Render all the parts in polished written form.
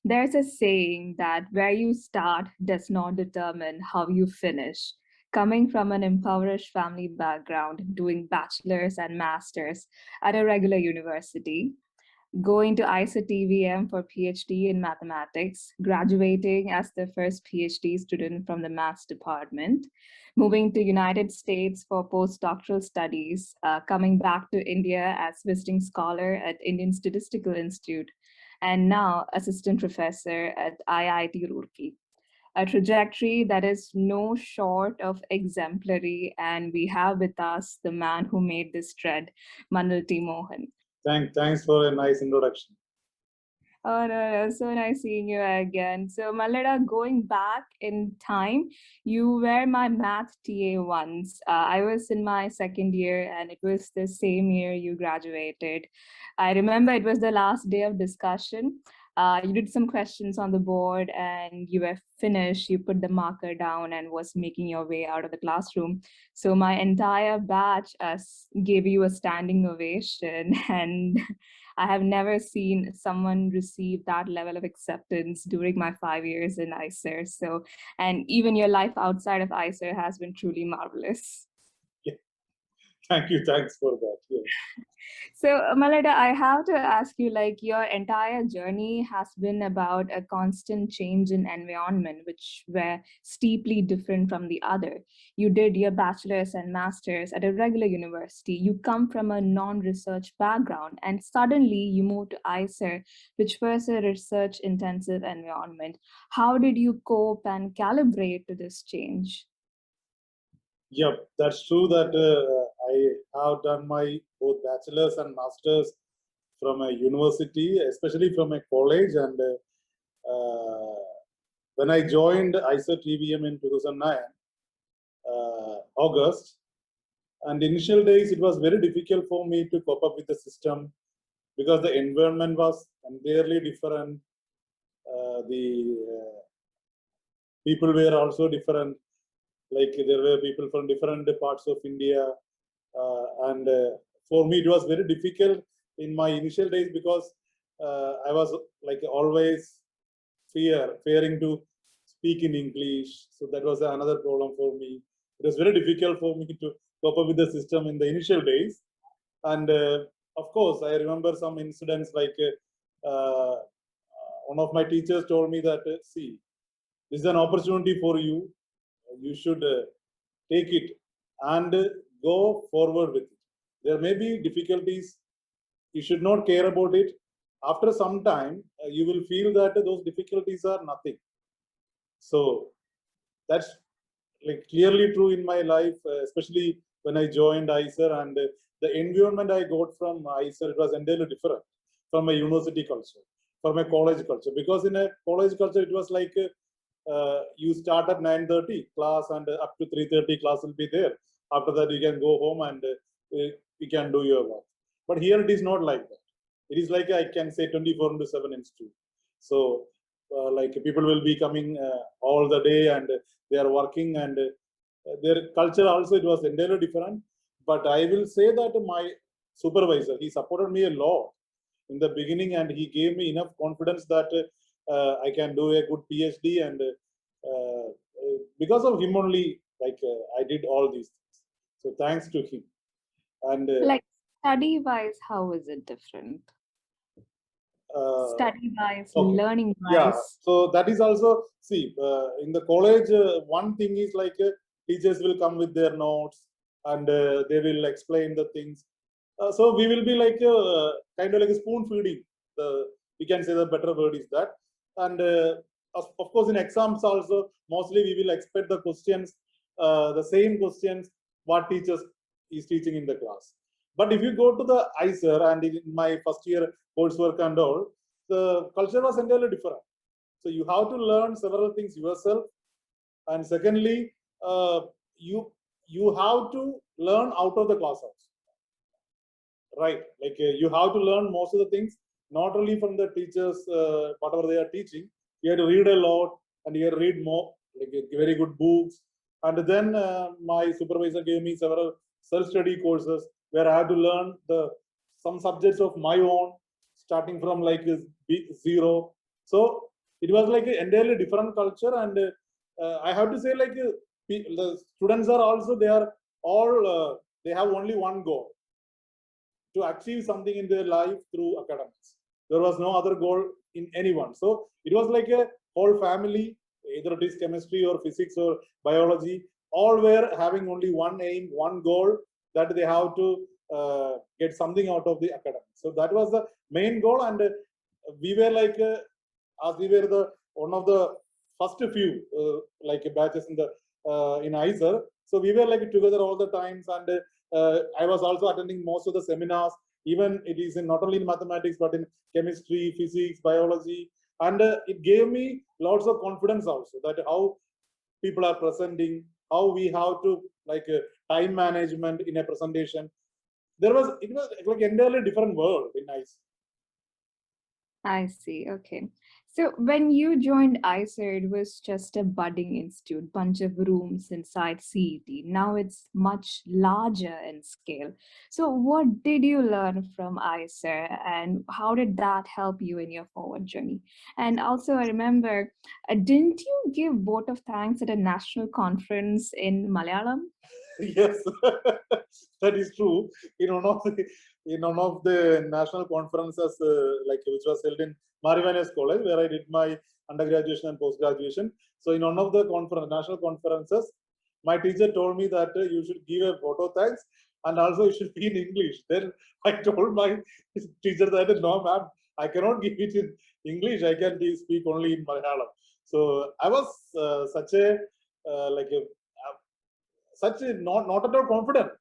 There's a saying that where you start does not determine how you finish. Coming from an impoverished family background, doing bachelor's and master's at a regular university, going to IISER-TVM for PhD in mathematics, graduating as the first PhD student from the maths department, moving to United States for postdoctoral studies, coming back to India as visiting scholar at Indian Statistical Institute, and now assistant professor at IIT Roorkee. A trajectory that is no short of exemplary, and we have with us the man who made this trend, Manil Mohan. Thanks for a nice introduction. Oh, no, so nice seeing you again. So, Malada, going back in time, you were my math TA once. I was in my second year, and it was the same year you graduated. I remember it was the last day of discussion. You did some questions on the board, and you were finished. You put the marker down and was making your way out of the classroom. So, my entire batch gave you a standing ovation, and I have never seen someone receive that level of acceptance during my 5 years in IISER. So, and even your life outside of IISER has been truly marvelous. Yeah. Thanks for that. Yeah. So, Malada, I have to ask you, like, your entire journey has been about a constant change in environment, which were steeply different from the other. You did your bachelor's and master's at a regular university. You come from a non-research background, and suddenly you moved to IISER, which was a research-intensive environment. How did you cope and calibrate to this change? Yeah, that's true that I have done my both bachelor's and master's from a university, especially from a college. And when I joined IISER-TVM in 2009, August, and initial days, it was very difficult for me to cope up with the system because the environment was entirely different. The people were also different. Like there were people from different parts of India. And for me, it was very difficult in my initial days because I was like always fearing to speak in English. So that was another problem for me. It was very difficult for me to cope up with the system in the initial days. And of course, I remember some incidents like one of my teachers told me that, see, this is an opportunity for you. You should take it and go forward with it. There may be difficulties. You should not care about it. After some time, you will feel that those difficulties are nothing. So that's like clearly true in my life, especially when I joined IISER, and the environment I got from IISER, it was entirely different from my university culture, from my college culture. Because in a college culture, it was like you start at 9:30 class, and up to 3:30 class will be there. After that, you can go home and you can do your work. But here it is not like that. It is like I can say 24/7 institute. So like people will be coming all the day, and they are working, and their culture also, it was entirely different. But I will say that my supervisor, he supported me a lot in the beginning, and he gave me enough confidence that I can do a good PhD, and because of him only, like I did all these things. So thanks to him. And like study-wise, how is it different? Study-wise, okay. learning-wise. Yeah, so that is also, see, in the college, one thing is like teachers will come with their notes, and they will explain the things. So we will be like kind of like a spoon feeding. We can say the better word is that. And of course, in exams also, mostly we will expect the questions, the same questions what teachers is teaching in the class. But if you go to the IISER, and in my first year coursework and all, the culture was entirely different. So you have to learn several things yourself, and secondly, you have to learn out of the class also, right? Like you have to learn most of the things not only from the teachers, whatever they are teaching. You have to read a lot, and you have to read more, like very good books. And then my supervisor gave me several self-study courses where I had to learn some subjects of my own, starting from like zero. So it was like an entirely different culture. And I have to say, like, the students are also, they are all, they have only one goal, to achieve something in their life through academics. There was no other goal in anyone. So it was like a whole family, either it is chemistry or physics or biology, all were having only one aim, one goal, that they have to get something out of the academics. So that was the main goal. And we were like, as we were the one of the first few like batches in the in IISER. So we were like together all the times, and I was also attending most of the seminars. Even it is in, not only in mathematics but in chemistry, physics, biology, and it gave me lots of confidence also, that how people are presenting, how we have to like time management in a presentation. It was like entirely different world in IISER. I see. Okay. So when you joined IISER, it was just a budding institute, bunch of rooms inside CET. Now it's much larger in scale. So what did you learn from IISER, and how did that help you in your forward journey? And also, I remember, didn't you give vote of thanks at a national conference in Malayalam? Yes, that is true. In one of the national conferences, like which was held in Marivanes College, where I did my undergraduation and post-graduation. So in one of the national conferences, my teacher told me that you should give a photo thanks, and also it should be in English. Then I told my teacher that no, ma'am, I cannot give it in English. I can speak only in Malayalam. So I was such a like a such a not at all confident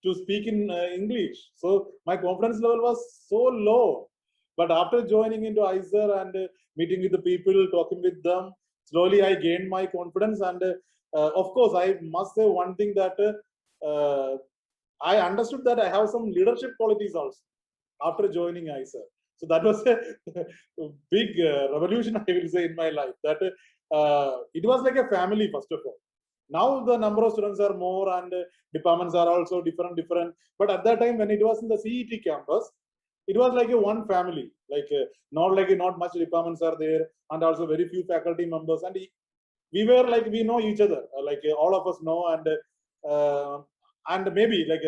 to speak in English. So my confidence level was so low. But after joining into IISER and meeting with the people, talking with them, slowly I gained my confidence. And of course, I must say one thing, that I understood that I have some leadership qualities also after joining IISER. So that was a big revolution, I will say, in my life. That it was like a family, first of all. Now the number of students are more, and departments are also different. But at that time, when it was in the CET campus, it was like a one family. Like not much departments are there, and also very few faculty members. And we were like, we know each other. Like all of us know, and maybe like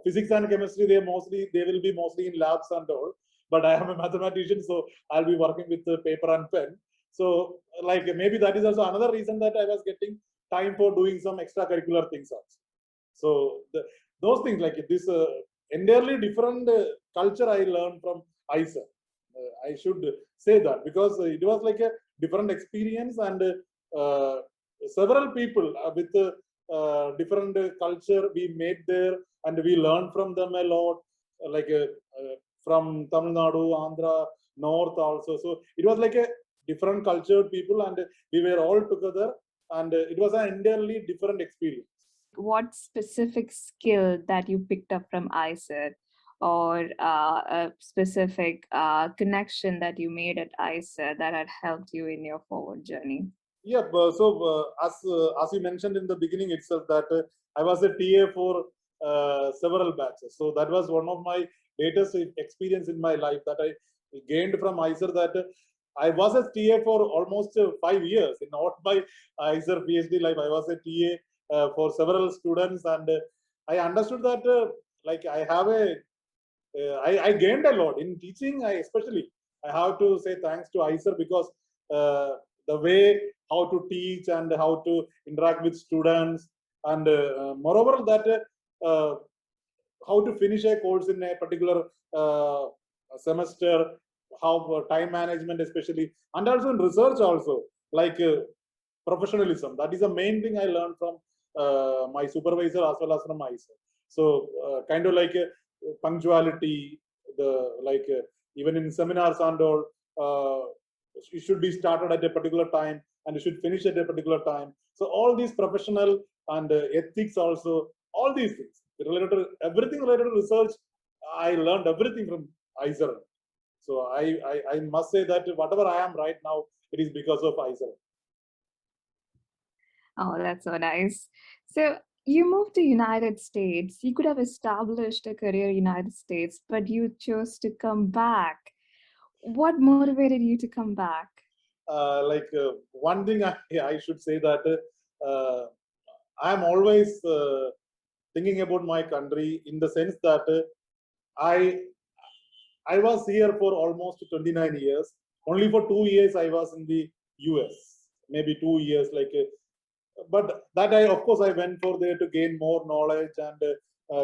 physics and chemistry, they will be mostly in labs and all. But I am a mathematician, so I'll be working with paper and pen. So like maybe that is also another reason that I was getting time for doing some extracurricular things also. So those things, like this entirely different culture I learned from IISER. I should say that, because it was like a different experience, and several people with different culture we made there, and we learned from them a lot, like from Tamil Nadu, Andhra, North also. So it was like a different cultured people, and we were all together, and it was an entirely different experience. What specific skill that you picked up from IISER, or a specific connection that you made at IISER that had helped you in your forward journey? Yeah, so as you mentioned in the beginning itself, that I was a TA for several batches. So that was one of my latest experience in my life that I gained from IISER, that I was a TA for almost 5 years. In all my IISER PhD life, I was a TA for several students, and I understood that like I have I gained a lot in teaching. Especially I have to say thanks to IISER, because the way how to teach and how to interact with students, and moreover that how to finish a course in a particular semester, how time management especially, and also in research also, like professionalism. That is the main thing I learned from my supervisor as well as from IISER. So kind of like punctuality, the like even in seminars and all, you should be started at a particular time and you should finish at a particular time. So all these professional and ethics also, all these things related to everything related to research, I learned everything from IISER. So I must say that whatever I am right now, it is because of IISER. Oh, that's so nice. So you moved to United States. You could have established a career in United States, but you chose to come back. What motivated you to come back? one thing I should say that I am always thinking about my country in the sense that I I was here for almost 29 years. Only for 2 years I was in the US. Maybe 2 years, but that of course, I went for there to gain more knowledge and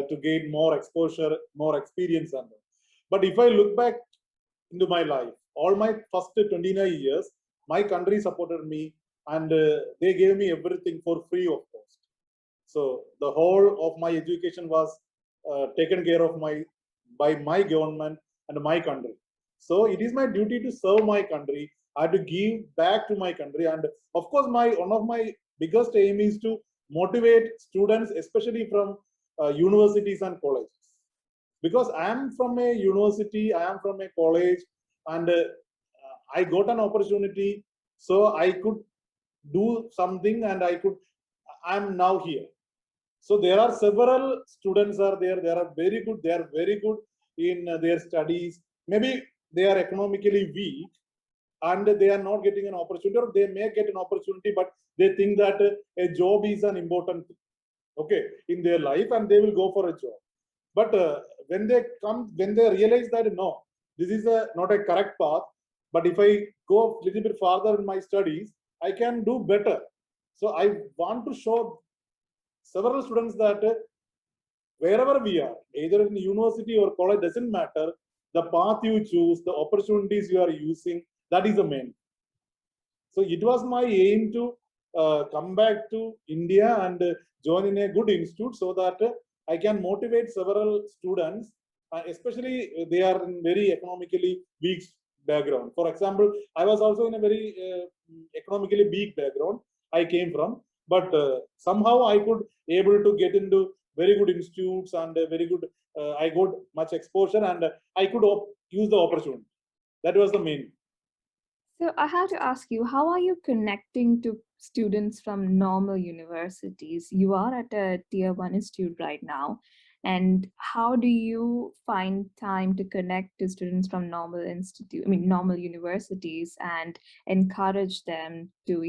to gain more exposure, more experience. And but if I look back into my life, all my first 29 years, my country supported me and they gave me everything for free of cost. So the whole of my education was taken care of by my government and my country. So it is my duty to serve my country. I have to give back to my country, and of course, one of my biggest aim is to motivate students, especially from universities and colleges, because I am from a university, I am from a college, and I got an opportunity, so I could do something, and I am now here. So there are several students are there. They are very good. They are very good in their studies. Maybe they are economically weak and they are not getting an opportunity, or they may get an opportunity, but they think that a job is an important thing, okay, in their life, and they will go for a job. But when they realize that no, this is not a correct path, but if I go a little bit farther in my studies, I can do better. So I want to show several students that wherever we are, either in university or college, doesn't matter. The path you choose, the opportunities you are using, that is the main. So it was my aim to come back to India and join in a good institute so that I can motivate several students, especially they are in very economically weak background. For example, I was also in a very economically weak background I came from, but somehow I could able to get into very good institutes and very good. I got much exposure and I could use the opportunity. That was the main. So I have to ask you, how are you connecting to students from normal universities? You are at a tier one institute right now. And how do you find time to connect to students from normal universities and encourage them to,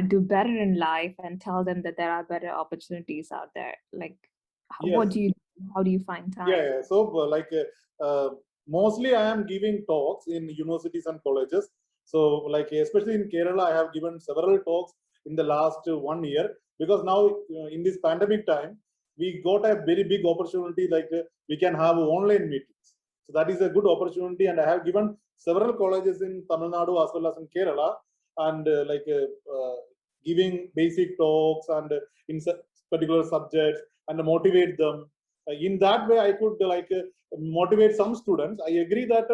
do better in life and tell them that there are better opportunities out there? Like, what Yes. do you do? How do you find Yeah, time? yeah. So mostly I am giving talks in universities and colleges. So especially in Kerala, I have given several talks in the last 1 year, because now in this pandemic time, we got a very big opportunity, we can have online meetings. So that is a good opportunity, and I have given several colleges in Tamil Nadu as well as in Kerala, and giving basic talks and in particular subjects and motivate them. In that way, I could motivate some students. I agree that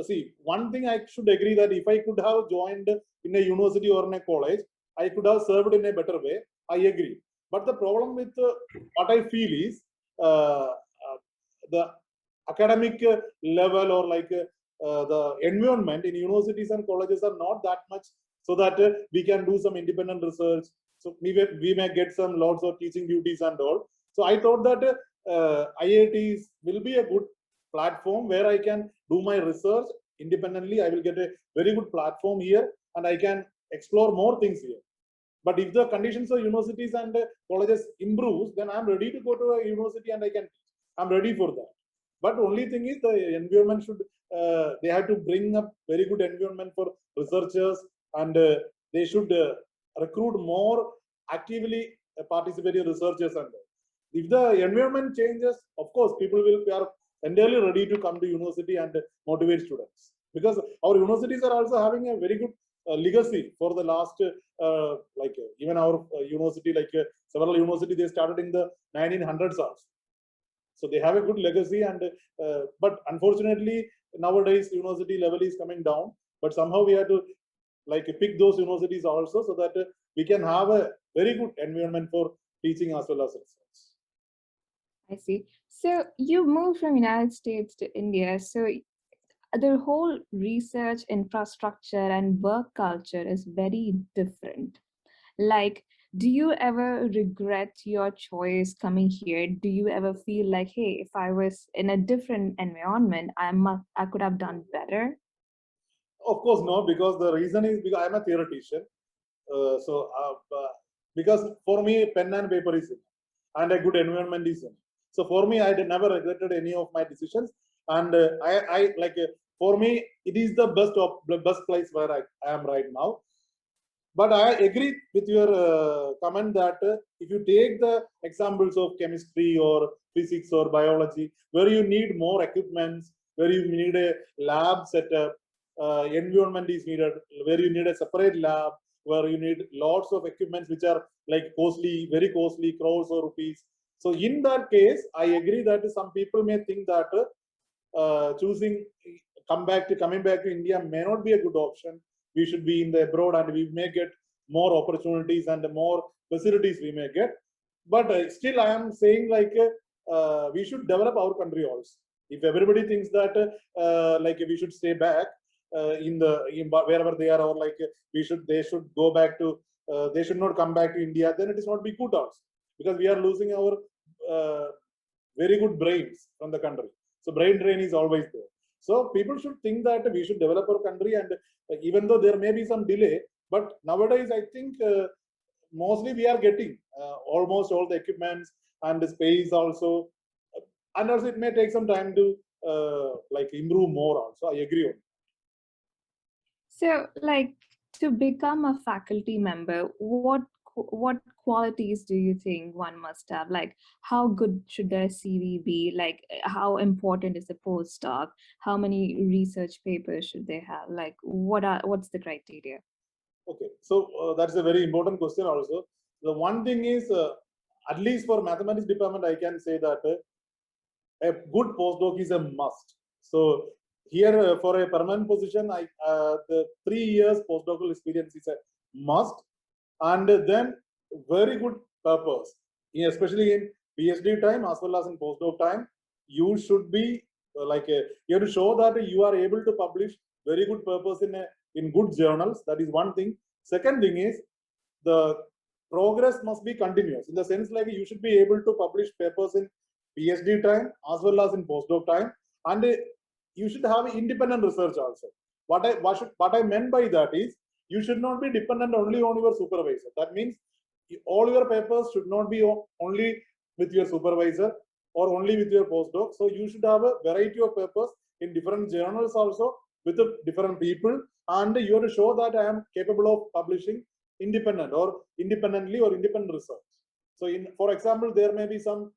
see, one thing I should agree that if I could have joined in a university or in a college, I could have served in a better way. I agree. But the problem with what I feel is the academic level, or the environment in universities and colleges are not that much, so that we can do some independent research. So we may get some lots of teaching duties and all. So I thought that IITs will be a good platform where I can do my research independently. I will get a very good platform here, and I can explore more things here. But if the conditions of universities and colleges improves, then I'm ready to go to a university and I can teach. I'm ready for that. But only thing is the environment should, they have to bring up very good environment for researchers, and they should recruit more actively participating researchers. And if the environment changes, of course, people will be are entirely ready to come to university and motivate students, because our universities are also having a very good legacy for the last even our university, several universities, they started in the 1900s also. So they have a good legacy, and but unfortunately nowadays university level is coming down, but somehow we have to pick those universities also, so that we can have a very good environment for teaching as well as research. I see. So you moved from United States to India. So the whole research infrastructure and work culture is very different. Like, do you ever regret your choice coming here? Do you ever feel like, hey, if I was in a different environment, I could have done better? Of course, no, because the reason is because I'm a theoretician. Because for me, pen and paper is enough, and a good environment is enough. So for me, I never regretted any of my decisions, and for me, it is the best place where I am right now. But I agree with your comment that if you take the examples of chemistry or physics or biology, where you need more equipments, where you need a lab setup, environment is needed, where you need a separate lab, where you need lots of equipments which are like costly, very costly, crores or rupees. So in that case, I agree that some people may think that choosing coming back to India may not be a good option. We should be in the abroad and we may get more opportunities and more facilities we may get. But still, I am saying like we should develop our country also. If everybody thinks that like we should stay back wherever they are, or like they should go back to they should not come back to India, then it is not be good also, because we are losing our very good brains from the country. So brain drain is always there. So people should think that we should develop our country, and even though there may be some delay, but nowadays I think mostly we are getting almost all the equipments and the space also, and also it may take some time to like improve more. Also, I agree on. So, like, to become a faculty member, what qualities do you think one must have? Like, how good should their CV be? Like, how important is a postdoc? How many research papers should they have? Like, what's the criteria? Okay, so that's a very important question also. The one thing is, at least for mathematics department, I can say that a good postdoc is a must. So here for a permanent position, the 3 years postdoctoral experience is a must, and then very good purpose, especially in PhD time as well as in postdoc time. You should be you have to show that you are able to publish very good purpose in good journals. That is one thing. Second thing is the progress must be continuous, in the sense like you should be able to publish papers in PhD time as well as in postdoc time, and you should have independent research also. What I meant by that is you should not be dependent only on your supervisor. That means all your papers should not be only with your supervisor or only with your postdoc. So you should have a variety of papers in different journals also with different people, and you have to show that I am capable of publishing independently or independent research. So for example, there may be some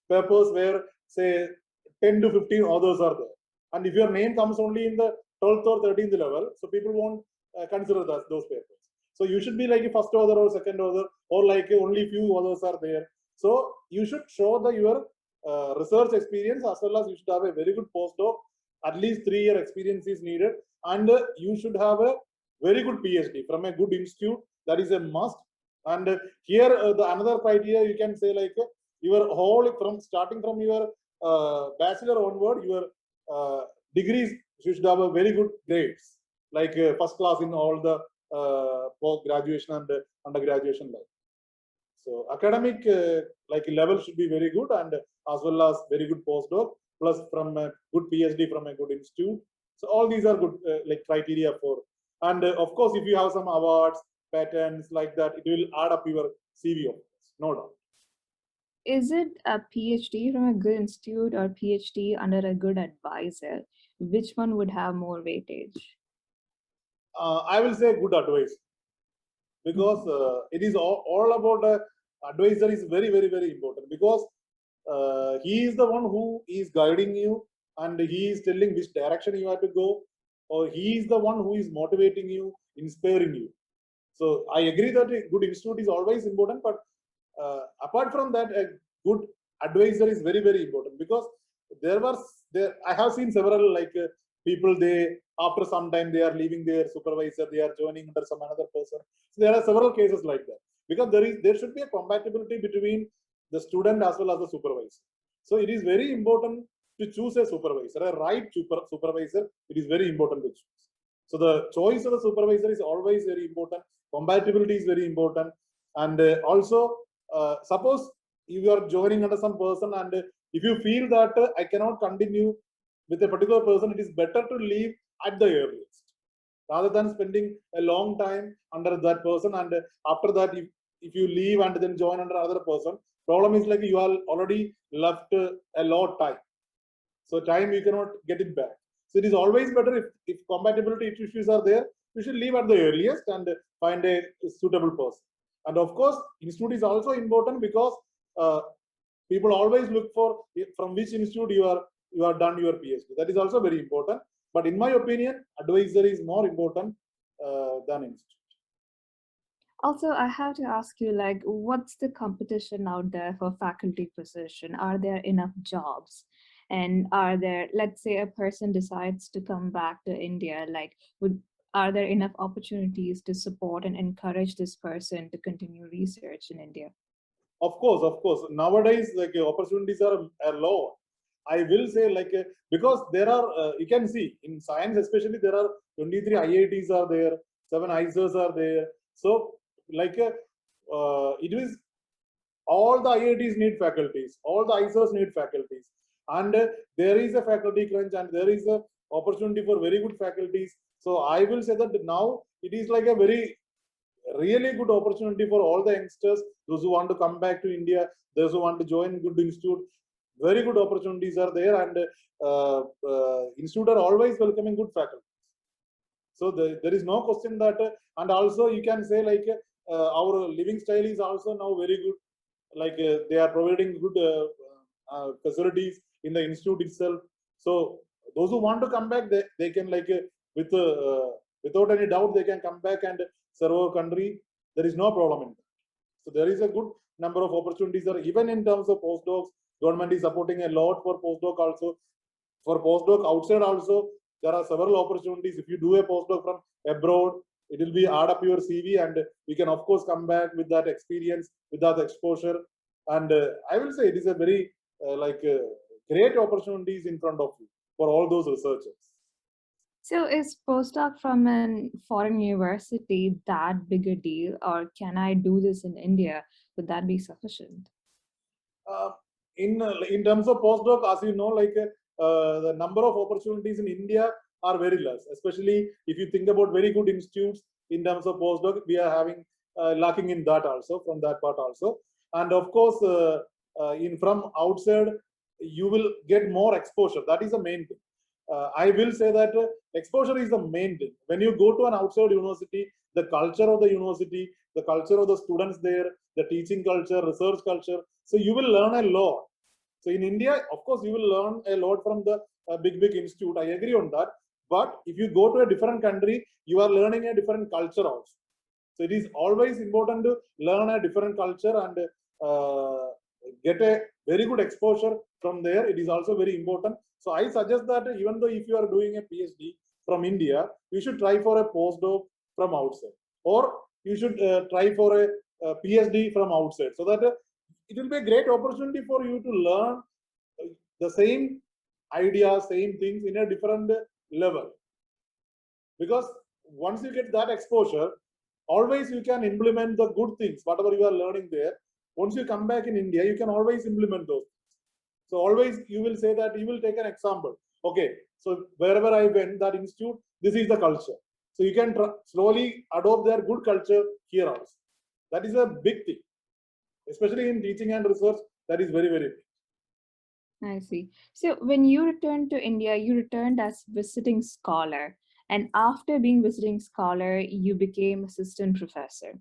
papers where say 10 to 15 authors are there, and if your name comes only in the 12th or 13th level, so people won't consider those papers. So you should be like a first author or second author, or like only few authors are there. So you should show your research experience, as well as you should have a very good postdoc. At least 3-year experience is needed, and you should have a very good PhD from a good institute. That is a must. And here the another criteria you can say like your whole starting from your bachelor onward, your degrees should have a very good grades, like first class in all the post graduation and undergraduation level. So academic like level should be very good, and as well as very good postdoc, plus from a good PhD from a good institute. So all these are good like criteria for. And of course, if you have some awards, patents like that, it will add up your CV, of course, no doubt. Is it a PhD from a good institute or PhD under a good advisor? Which one would have more weightage? I will say good advice, because it is all about advisor is very, very, very important, because he is the one who is guiding you, and he is telling which direction you have to go, or he is the one who is motivating you, inspiring you. So I agree that a good institute is always important, but apart from that, a good advisor is very, very important, because I have seen several like people, they after some time they are leaving their supervisor, they are joining under some another person. So there are several cases like that, because there should be a compatibility between the student as well as the supervisor. So it is very important to choose a supervisor, a right supervisor. It is very important to choose. So the choice of the supervisor is always very important. Compatibility is very important. And also, suppose you are joining under some person, and if you feel that I cannot continue with a particular person, it is better to leave at the earliest rather than spending a long time under that person. And after that, if you leave and then join under another person, problem is like you are already left a lot time. So time you cannot get it back. So it is always better if compatibility issues are there, you should leave at the earliest and find a suitable person. And of course, institute is also important because people always look for from which institute you are done your PhD. That is also very important. But in my opinion, advisor is more important than institute. Also, I have to ask you, like, what's the competition out there for faculty position? Are there enough jobs? And are there, let's say a person decides to come back to India, like, are there enough opportunities to support and encourage this person to continue research in India? Of course. Nowadays, like opportunities are low. I will say because there are, you can see in science especially, there are 23 IITs are there, 7 IISERs are there. So it is all the IITs need faculties, all the IISERs need faculties. And there is a faculty crunch and there is a opportunity for very good faculties. So I will say that now it is like a very really good opportunity for all the youngsters, those who want to come back to India, those who want to join good institute. Very good opportunities are there, and institute are always welcoming good faculty. So there is no question that, and also you can say our living style is also now very good. They are providing good facilities in the institute itself. So those who want to come back, they can without any doubt they can come back and serve our country. There is no problem in that. So there is a good number of opportunities there. Even in terms of postdocs, government is supporting a lot for postdoc also. For postdoc outside also, there are several opportunities. If you do a postdoc from abroad, it will be add up your CV, and we can of course come back with that experience, with that exposure. And I will say it is a very great opportunities in front of you for all those researchers. So is postdoc from a foreign university that big a deal, or can I do this in India? Would that be sufficient? In terms of postdoc, as you know, the number of opportunities in India are very less, especially if you think about very good institutes in terms of postdoc. We are having lacking in that also, from that part also. And of course, from outside, you will get more exposure. That is the main thing. I will say that exposure is the main thing. When you go to an outside university, the culture of the university, the culture of the students there, the teaching culture, research culture, so you will learn a lot. So in India, of course, you will learn a lot from the big institute. I agree on that. But if you go to a different country, you are learning a different culture also. So it is always important to learn a different culture and get a very good exposure from there. It is also very important. So I suggest that even though if you are doing a PhD from India, you should try for a postdoc from outside, or you should try for a PhD from outside, so that it will be a great opportunity for you to learn the same ideas, same things in a different level. Because once you get that exposure, always you can implement the good things, whatever you are learning there. Once you come back in India, you can always implement those things. So always you will say that you will take an example. Okay, so wherever I went, that institute, this is the culture. So you can slowly adopt their good culture here also. That is a big thing, especially in teaching and research. That is very, very big. I see. So when you returned to India, you returned as visiting scholar. And after being visiting scholar, you became assistant professor.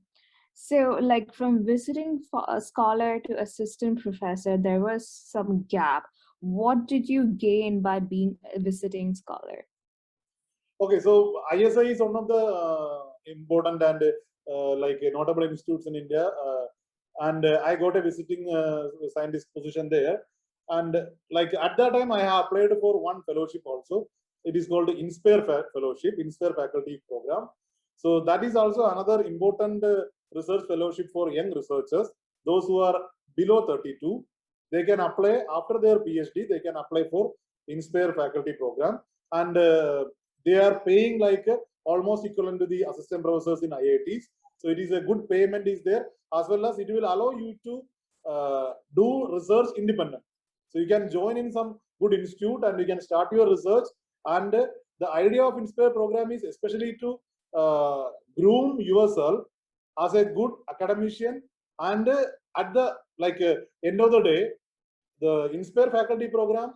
So like from visiting a scholar to assistant professor, there was some gap. What did you gain by being a visiting scholar? Okay, so ISI is one of the important and notable institutes in India. And I got a visiting scientist position there. And at that time, I applied for one fellowship also. It is called INSPIRE Fellowship, INSPIRE Faculty Program. So that is also another important research fellowship for young researchers. Those who are below 32, they can apply after their PhD. They can apply for INSPIRE Faculty Program, and they are paying almost equivalent to the assistant professors in IITs. So it is a good payment is there, as well as it will allow you to do research independent. So you can join in some good institute and you can start your research. And the idea of Inspire program is especially to groom yourself as a good academician. And at the end of the day, the Inspire faculty program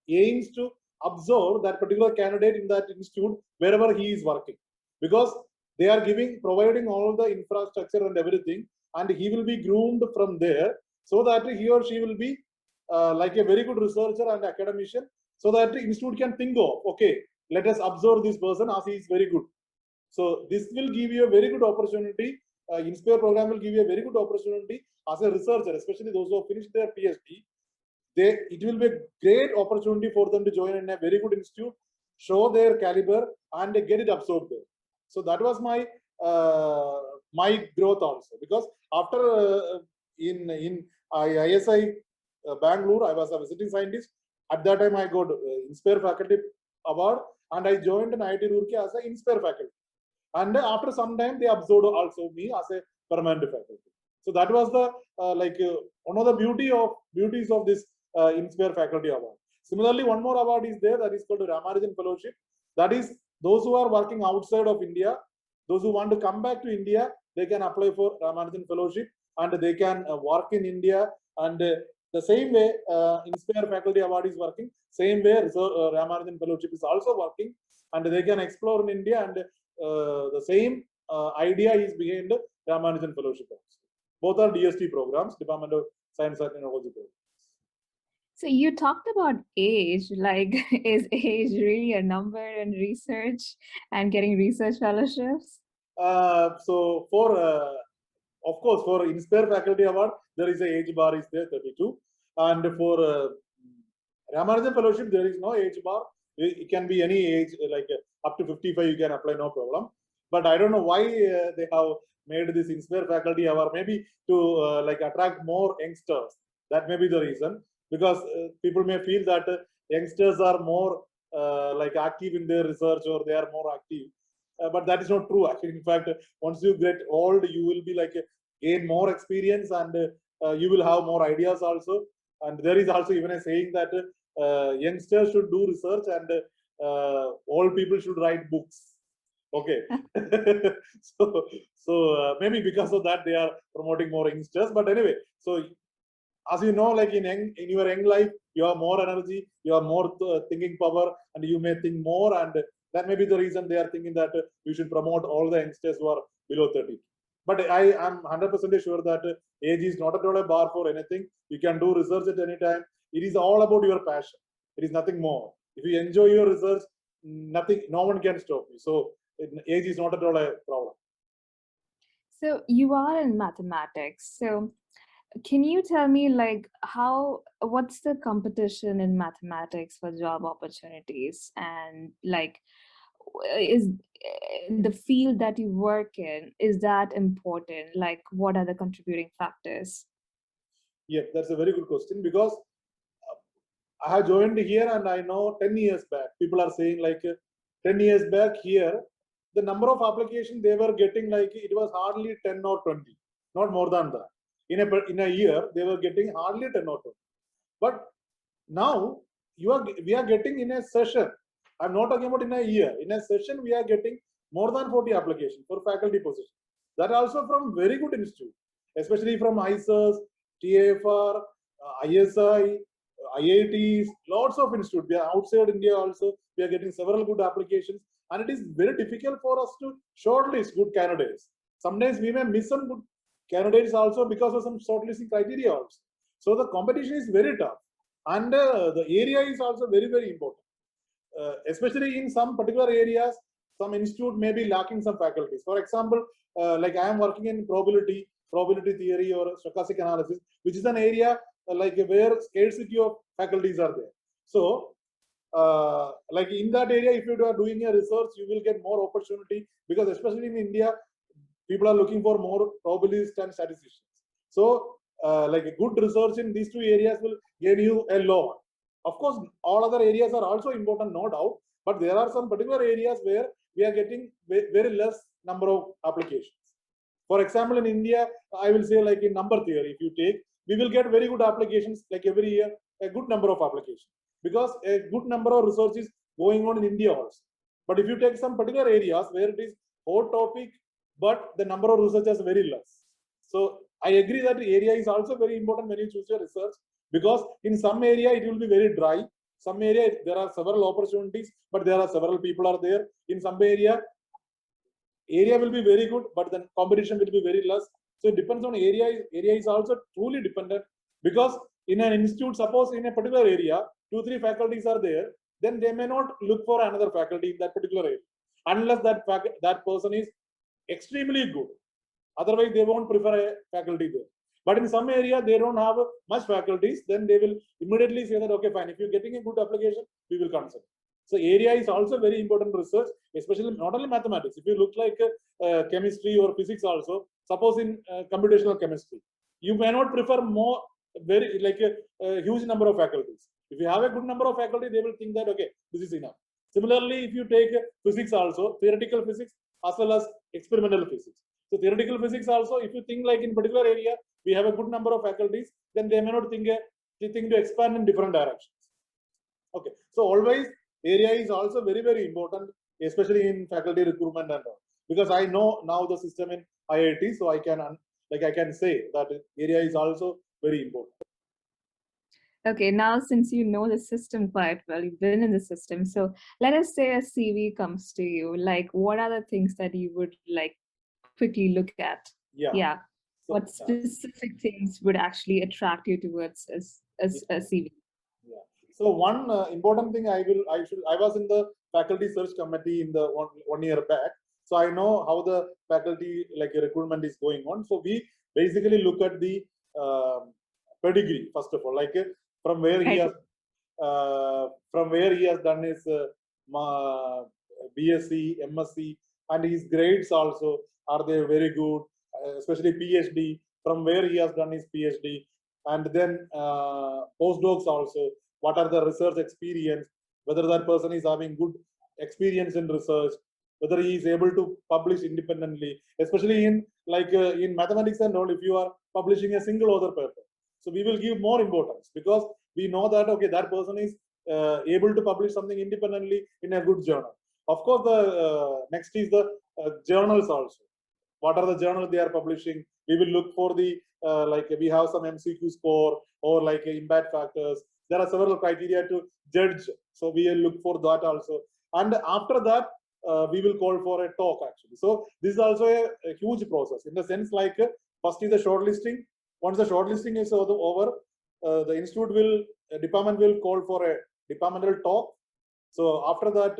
aims to absorb that particular candidate in that institute wherever he is working, because they are providing all the infrastructure and everything, and he will be groomed from there so that he or she will be like a very good researcher and academician, so that the institute can think of, okay, let us absorb this person as he is very good. So this will give you a very good opportunity. Inspire program will give you a very good opportunity as a researcher, especially those who have finished their Ph.D. It will be a great opportunity for them to join in a very good institute, show their caliber, and get it absorbed there. So that was my my growth also, because after in ISI Bangalore, I was a visiting scientist. At that time, I got Inspire Faculty Award, and I joined in IIT Roorkee as an Inspire faculty. And after some time, they absorbed also me as a permanent faculty. So that was the one of the beauties of this Inspire Faculty Award. Similarly, one more award is there, that is called the Ramanujan Fellowship. That is those who are working outside of India, those who want to come back to India, they can apply for Ramanujan Fellowship and they can work in India. And the same way Inspire Faculty Award is working, same way Ramanujan Fellowship is also working, and they can explore in India. And the same idea is behind Ramanujan Fellowship also. Both are DST programs, Department of Science and Technology programs. So you talked about age, like is age really a number in research and getting research fellowships? So for, of course, for Inspire Faculty Award, there is a age bar is there, 32. And for Ramanujan Fellowship, there is no age bar. It can be any age, like up to 55, you can apply, no problem. But I don't know why they have made this Inspire Faculty Award, maybe to like attract more youngsters. That may be the reason, because people may feel that youngsters are more like active in their research, or they are more active. But that is not true, actually. In fact, once you get old, you will be like gain more experience, and you will have more ideas also. And there is also even a saying that youngsters should do research and old people should write books. Okay. So maybe because of that they are promoting more youngsters. But anyway, so as you know, like in your young life, you have more energy, you have more thinking power, and you may think more. And that may be the reason they are thinking that you should promote all the youngsters who are below 30. But I am 100% sure that age is not at all a bar for anything. You can do research at any time. It is all about your passion. It is nothing more. If you enjoy your research, no one can stop you. So age is not at all a problem. So you are in mathematics. So can you tell me, like, what's the competition in mathematics for job opportunities, and like, is the field that you work in, is that important? Like, what are the contributing factors? Yeah, that's a very good question, because I have joined here and I know 10 years back, people are saying like 10 years back here, the number of applications they were getting, like it was hardly 10 or 20, not more than that. In a year, they were getting hardly 10 or 20. But now we are getting in a session. I'm not talking about in a year. In a session, we are getting more than 40 applications for faculty positions. That also from very good institute, especially from IISER, TFR, ISI, IITs, lots of institutes. We are outside India also. We are getting several good applications, and it is very difficult for us to shortlist good candidates. Sometimes we may miss some good candidates also because of some shortlisting criteria also. So the competition is very tough, and the area is also very, very important. Especially in some particular areas, some institute may be lacking some faculties. For example, like I am working in probability theory or stochastic analysis, which is an area like where scarcity of faculties are there. So like in that area, if you are doing a research, you will get more opportunity, because especially in India, people are looking for more probabilists and statisticians. So like a good research in these two areas will gain you a lot. Of course, all other areas are also important, no doubt, but there are some particular areas where we are getting very less number of applications. For example, in India, I will say like in number theory, if you take, we will get very good applications like every year, a good number of applications. because a good number of research is going on in India also. But if you take some particular areas where it is hot topic, but the number of researchers is very less. So I agree that area is also very important when you choose your research, because in some area it will be very dry. Some area there are several opportunities, but there are several people are there. In some area will be very good, but then competition will be very less. So it depends on area. Area is also truly dependent, because in an institute, suppose in a particular area, 2-3 faculties are there, then they may not look for another faculty in that particular area, unless that person is extremely good. Otherwise, they won't prefer a faculty there. But in some area, they don't have much faculties, then they will immediately say that, okay, fine, if you're getting a good application, we will consider. So area is also very important research, especially not only mathematics. If you look like chemistry or physics also, suppose in computational chemistry, you may not prefer more, very like a huge number of faculties. If you have a good number of faculty, they will think that, okay, this is enough. Similarly, if you take physics also, theoretical physics as well as experimental physics. So theoretical physics also, if you think like in particular area, we have a good number of faculties, then they may not think to expand in different directions. Okay, so always area is also very, very important, especially in faculty recruitment and all. Because I know now the system in IIT, so I can say that area is also very important. Okay, now since you know the system quite well, you've been in the system. So let us say a CV comes to you. Like, what are the things that you would like quickly look at? Yeah. So, what specific things would actually attract you towards a CV? Yeah. So one important thing I was in the faculty search committee in the one year back. So I know how the faculty recruitment is going on. So we basically look at the pedigree first of all, like from where he has done his BSc, MSc, and his grades also, are they very good, especially PhD, from where he has done his PhD, and then postdocs also, what are the research experience, whether that person is having good experience in research, whether he is able to publish independently, especially in in mathematics and all, if you are publishing a single author paper. So we will give more importance, because we know that, okay, that person is able to publish something independently in a good journal. Of course, the next is the journals also. What are the journals they are publishing? We will look for the we have some MCQ score or like impact factors. There are several criteria to judge, so we will look for that also. And after that, we will call for a talk actually. So this is also a huge process, in the sense like first is the shortlisting. Once the shortlisting is over, the department will call for a departmental talk. So after that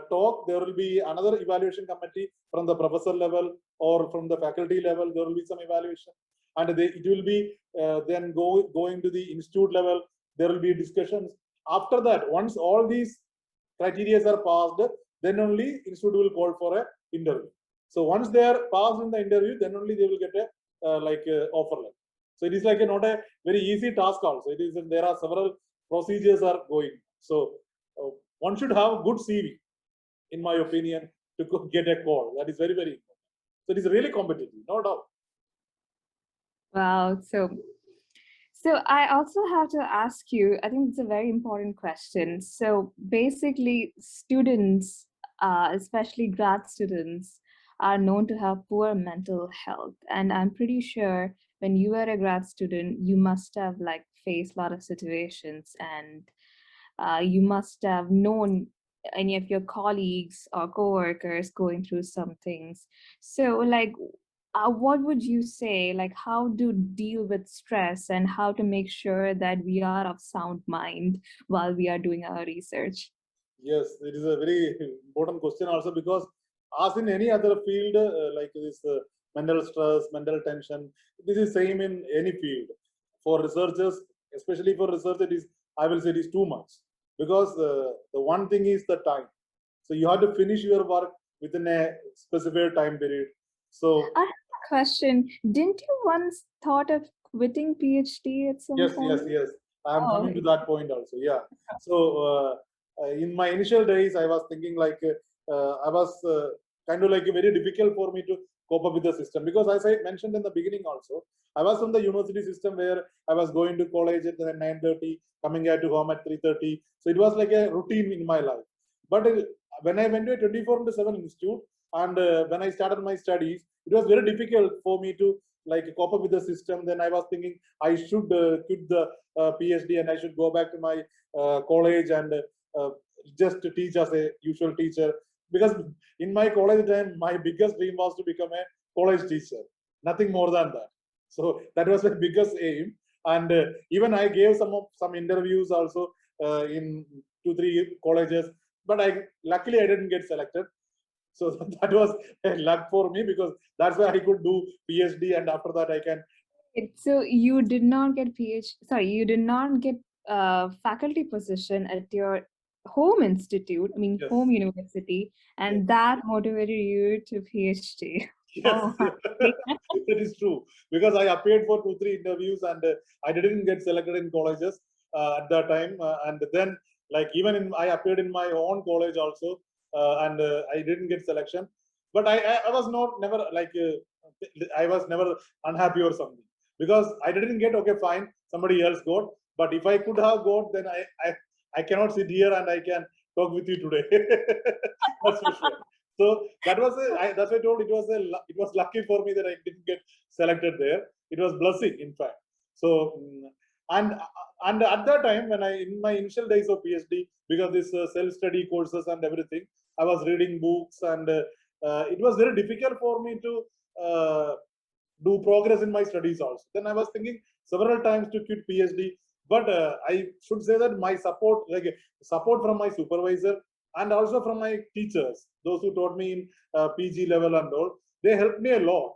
talk, there will be another evaluation committee from the professor level or from the faculty level. There will be some evaluation, and it will be then going to the institute level. There will be discussions. After that, once all these criteria are passed, then only institute will call for a interview. So once they are passed in the interview, then only they will get a offer letter. So it is like not a very easy task also. It is, there are several procedures are going. So one should have good CV, in my opinion, to get a call. That is very, very important. So it is really competitive, no doubt. Wow. So I also have to ask you, I think it's a very important question. So basically, students, especially grad students, are known to have poor mental health. And I'm pretty sure when you were a grad student, you must have like faced a lot of situations, and you must have known any of your colleagues or coworkers going through some things. So like, what would you say, like how to deal with stress and how to make sure that we are of sound mind while we are doing our research? Yes, it is a very important question also, because as in any other field, like this mental stress, mental tension, this is same in any field. For researchers, especially for research, I will say it is too much, because the one thing is the time. So you have to finish your work within a specified time period. So I have a question. Didn't you once thought of quitting PhD at some point? yes. I am coming to that point also. Yeah. So in my initial days, I was thinking like I was kind of like very difficult for me to cope up with the system. Because as I mentioned in the beginning also, I was from the university system where I was going to college at 9:30, coming here to home at 3:30. So it was like a routine in my life. But when I went to a 24/7 institute and when I started my studies, it was very difficult for me to like cope up with the system. Then I was thinking I should quit the PhD and I should go back to my college and just to teach as a usual teacher. Because in my college time, my biggest dream was to become a college teacher, nothing more than that. So that was my biggest aim. And even I gave some interviews also in 2-3 colleges, but luckily I didn't get selected. So that was a luck for me, because that's why I could do PhD, and after that I can. So you did not get you did not get faculty position at your home institute, I mean Yes. home university, and Yes. that motivated you to PhD. Yes, Oh, that is true. Because I appeared for 2-3 interviews and I didn't get selected in colleges at that time. And then, like even I appeared in my own college also, and I didn't get selection. But I was not never like I was never unhappy or something, because I didn't get. Okay, fine, somebody else got. But if I could have got, then I cannot sit here and I can talk with you today. That's for sure. So that was that's why I told it was lucky for me that I didn't get selected there. It was blessing, in fact. So and at that time, when I in my initial days of PhD, because this self-study courses and everything, I was reading books, and it was very difficult for me to do progress in my studies also. Then I was thinking several times to quit PhD, but I should say that my support, like support from my supervisor and also from my teachers, those who taught me in PG level and all, they helped me a lot.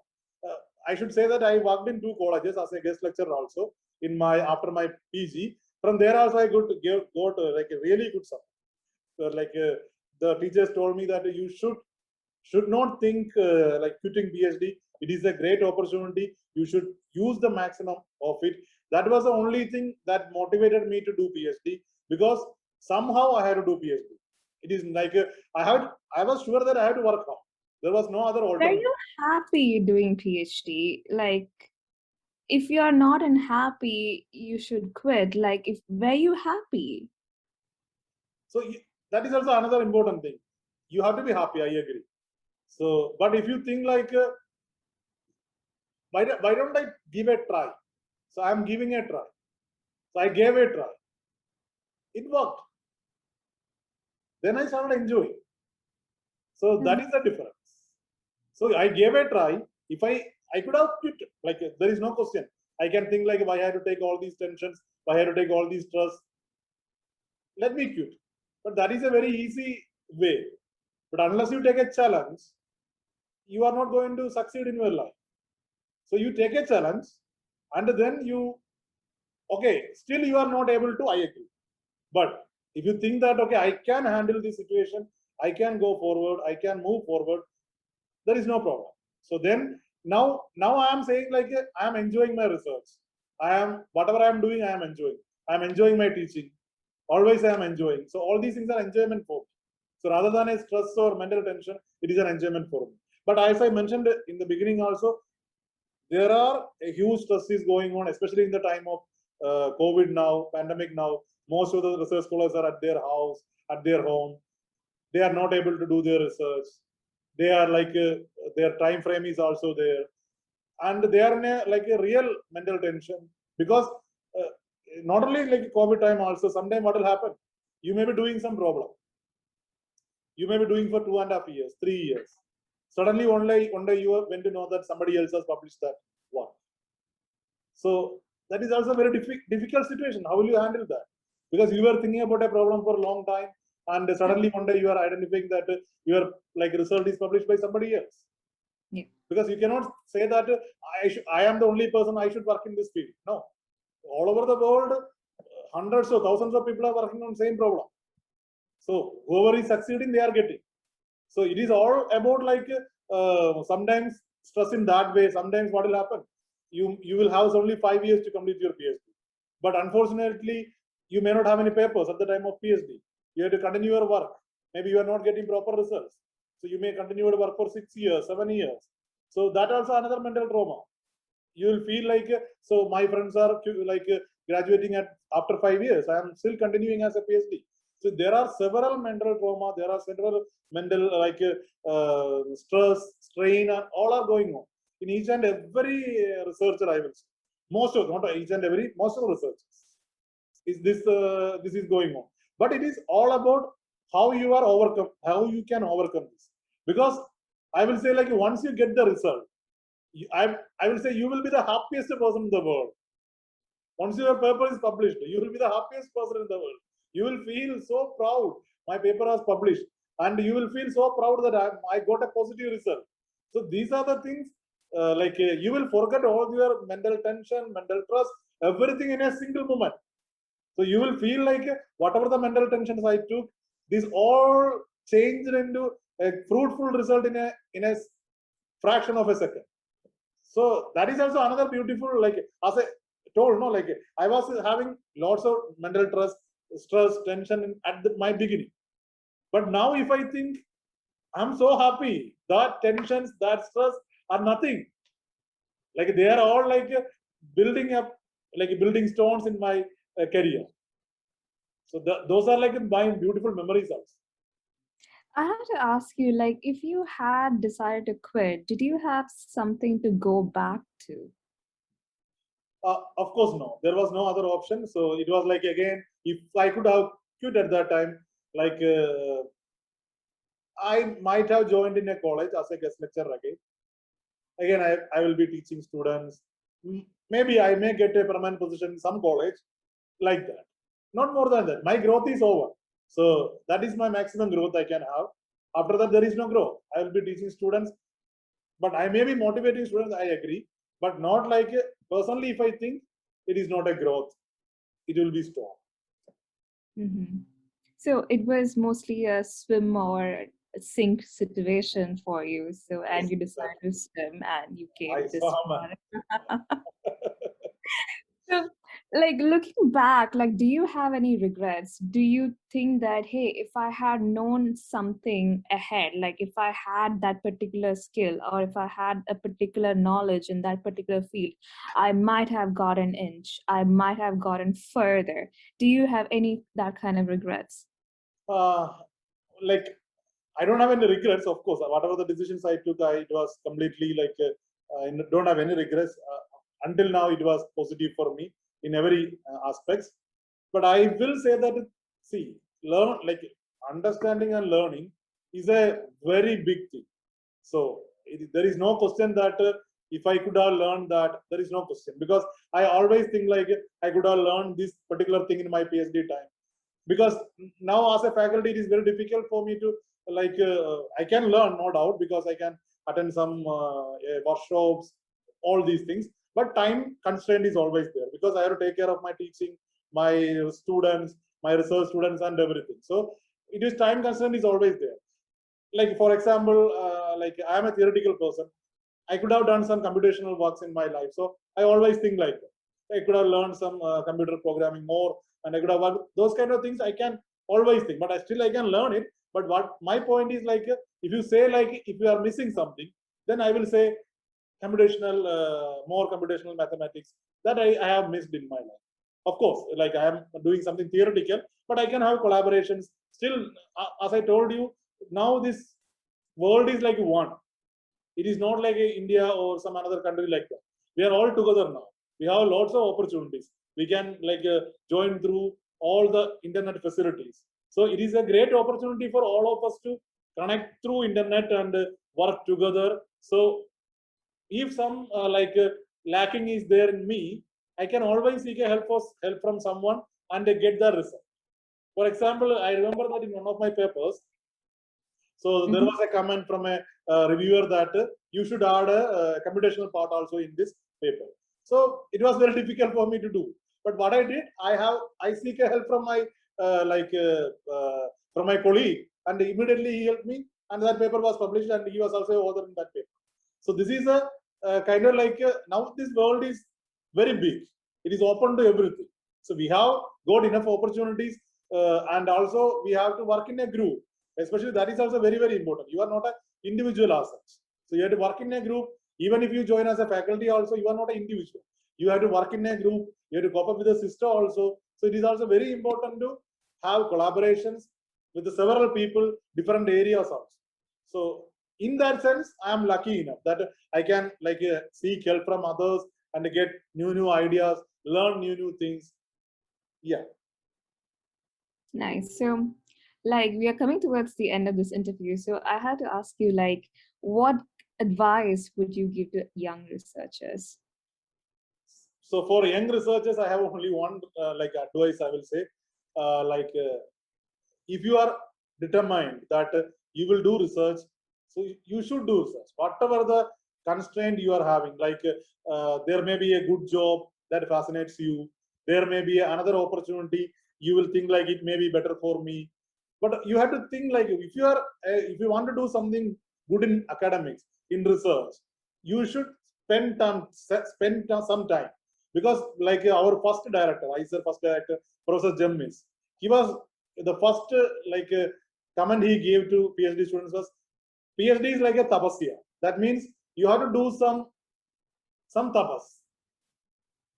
I should say that I worked in 2 colleges as a guest lecturer also in my after my PG. From there also I got like a really good support. So like the teachers told me that you should not think like quitting PhD. It is a great opportunity. You should use the maximum of it. That was the only thing that motivated me to do PhD, because somehow I had to do PhD. It is like I was sure that I had to work hard. There was no other were alternative. you happy doing PhD? Like, if you're not unhappy, you should quit. Like, if were you happy? So that is also another important thing. You have to be happy. I agree. So, but if you think like, why don't I give a try? So I'm giving a try. So I gave a try. It worked. Then I started enjoying. So that is the difference. So I gave a try. If I could have quit, like there is no question. I can think like, why I had to take all these tensions, why I had to take all these stress. Let me quit. But that is a very easy way. But unless you take a challenge, you are not going to succeed in your life. So you take a challenge, and then okay, still you are not able to, I agree. But if you think that, okay, I can handle this situation, I can go forward, I can move forward, there is no problem. So then now I am saying like I am enjoying my research. I am whatever I am doing, I am enjoying. I am enjoying my teaching. Always I am enjoying. So all these things are enjoyment for me. So rather than a stress or mental tension, it is an enjoyment for me. But as I mentioned in the beginning also, there are a huge stresses going on, especially in the time of COVID now, pandemic now. Most of the research scholars are at their house, at their home. They are not able to do their research. They are like their time frame is also there, and they are in like a real mental tension, because uh, not only like COVID time also. Sometime what will happen? You may be doing some problem. You may be doing for 2.5 years, 3 years. Suddenly, one day you are going to know that somebody else has published that one. So that is also a very difficult situation. How will you handle that? Because you were thinking about a problem for a long time, and suddenly one day you are identifying that your like result is published by somebody else. Yeah. Because you cannot say that I am the only person I should work in this field. No, all over the world, hundreds or thousands of people are working on same problem. So whoever is succeeding, they are getting. So it is all about like sometimes stress in that way. Sometimes what will happen? You will have only 5 years to complete your PhD, but unfortunately you may not have any papers at the time of PhD. You have to continue your work. Maybe you are not getting proper results, so you may continue to work for 6 years, 7 years. So that also another mental trauma. You will feel like, so my friends are like graduating after 5 years. I am still continuing as a PhD. So there are several mental trauma. There are several mental stress, strain, and all are going on in each and every researcher. I will say most of, not each and every, most of the researchers is this is going on. But it is all about how you are overcome, how you can overcome this. Because I will say, like, once you get the result, I will say you will be the happiest person in the world. Once your paper is published, you will be the happiest person in the world. You will feel so proud. My paper was published, and you will feel so proud that I got a positive result. So these are the things. You will forget all your mental tension, mental stress, everything in a single moment. So you will feel like whatever the mental tensions I took, this all changed into a fruitful result in a fraction of a second. So that is also another beautiful, like, as I told, no, like, I was having lots of mental stress, tension at my beginning. But now if I think, I'm so happy that tensions, that stress are nothing. Like, they are all like building up, like building stones in my career. So those are like my beautiful memories also. I had to ask you, like, if you had decided to quit, did you have something to go back to? Of course, no. There was no other option. So it was like, again, if I could have quit at that time, like, I might have joined in a college as a guest lecturer again. Again, I will be teaching students. Maybe I may get a permanent position in some college, like that. Not more than that. My growth is over. So that is my maximum growth I can have. After that, there is no growth. I will be teaching students, but I may be motivating students, I agree, but not like, personally, if I think it is not a growth, it will be stop. So it was mostly a swim or a sink situation for you. So, and Yes, you decided to swim and you came I this saw, man. far. So, like, looking back, like, do you have any regrets? Do you think that, hey, if I had known something ahead, like if I had that particular skill or if I had a particular knowledge in that particular field, I might have gotten inch, I might have gotten further. Do you have any that kind of regrets? Like, I don't have any regrets, of course. Whatever the decisions I took, it was completely like, I don't have any regrets. Until now, it was positive for me in every aspects. But I will say that, see, understanding and learning is a very big thing. So there is no question that if I could have learned that, there is no question, because I always think like I could have learned this particular thing in my PhD time. Because now as a faculty, it is very difficult for me to, like, I can learn, no doubt, because I can attend some workshops, all these things. But time constraint is always there, because I have to take care of my teaching, my students, my research students, and everything. So it is time constraint is always there. Like, for example, like, I am a theoretical person. I could have done some computational works in my life. So I always think like that. I could have learned some computer programming more, and I could have worked, those kind of things I can always think, but I can learn it. But what my point is, like, if you say, like, if you are missing something, then I will say computational, more computational mathematics that I have missed in my life. Of course, like, I am doing something theoretical, but I can have collaborations. Still, as I told you, now this world is like one. It is not like India or some another country like that. We are all together now. We have lots of opportunities. We can, like, join through all the internet facilities. So it is a great opportunity for all of us to connect through internet and work together. So if some lacking is there in me, I can always seek a help from someone and get the result. For example, I remember that in one of my papers, so there was a comment from a reviewer that you should add a computational part also in this paper. So it was very difficult for me to do. But what I did, I seek a help from my from my colleague, and immediately he helped me, and that paper was published, and he was also author in that paper. So this is a kind of like now this world is very big. It is open to everything. So we have got enough opportunities, and also we have to work in a group. Especially that is also very, very important. You are not an individual as such. So you have to work in a group. Even if you join as a faculty also, you are not an individual. You have to work in a group, you have to cope up with the system also. So it is also very important to have collaborations with the several people, different areas also. So in that sense, I am lucky enough that I can seek help from others and get new ideas, learn new things. Yeah. Nice. So, like, we are coming towards the end of this interview. So I had to ask you, like, what advice would you give to young researchers? So for young researchers, I have only one advice I will say. If you are determined that you will do research, so you should do research. Whatever the constraint you are having, there may be a good job that fascinates you. There may be another opportunity. You will think like it may be better for me. But you have to think like if you want to do something good in academics, in research, you should spend some time, because our first director, IISER first director, Professor Jemmis, he was the first comment he gave to PhD students was, PhD is like a tapasya. That means you have to do some tapas,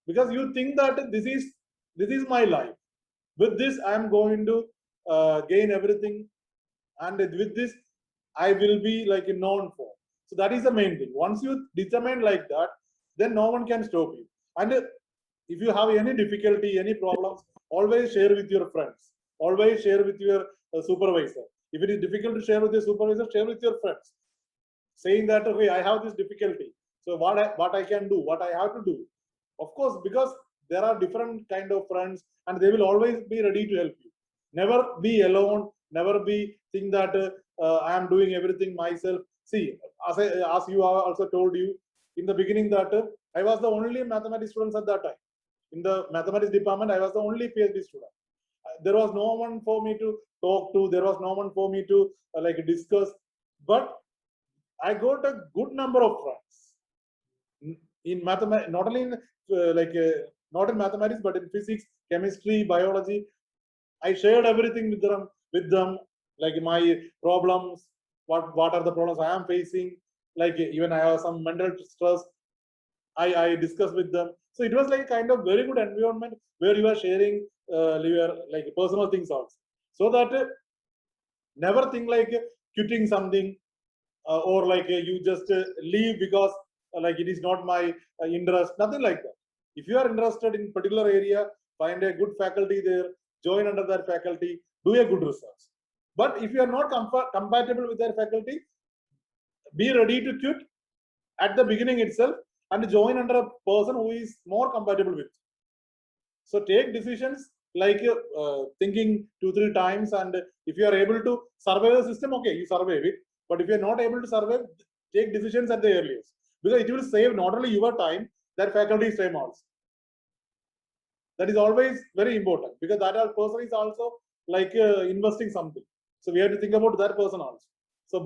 because you think that this is my life. With this, I am going to gain everything, and with this, I will be known for. So that is the main thing. Once you determine like that, then no one can stop you. And if you have any difficulty, any problems, always share with your friends. Always share with your supervisor. If it is difficult to share with your supervisor, share with your friends, saying that, okay, I have this difficulty. So what I can do, what I have to do. Of course, because there are different kind of friends, and they will always be ready to help you. Never be alone. Never be think that I am doing everything myself. See, as you have also told you in the beginning that I was the only mathematics student at that time. In the mathematics department, I was the only PhD student. There was no one for me to talk to. There was no one for me to discuss. But I got a good number of friends in mathematics, not only in not in mathematics, but in physics, chemistry, biology. I shared everything with them, like my problems, what are the problems I am facing, like even I have some mental stress. I discussed with them. So it was like kind of very good environment where you are sharing your personal things also. So that never think quitting something, or you just leave because it is not my interest. Nothing like that. If you are interested in particular area, find a good faculty there, join under that faculty, do a good research. But if you are not compatible with their faculty, be ready to quit at the beginning itself and join under a person who is more compatible with. So take decisions thinking 2-3 times, and if you are able to survive the system, okay, you survive it. But if you are not able to survive, take decisions at the earliest, because it will save not only your time, that faculty's time also. That is always very important, because that person is also investing something. So we have to think about that person also. So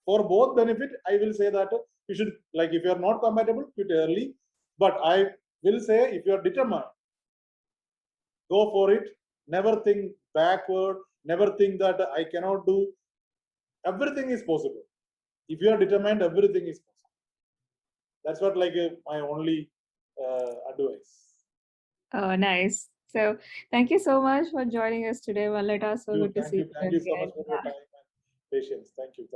for both benefit, I will say that you should, if you are not compatible, quit early. But I will say, if you are determined, go for it. Never think backward. Never think that I cannot do. Everything is possible. If you are determined, everything is possible. That's what my only advice. Oh, nice. So thank you so much for joining us today, Valeta. So good to see you Thank you so much again. for your time and patience. Thank you.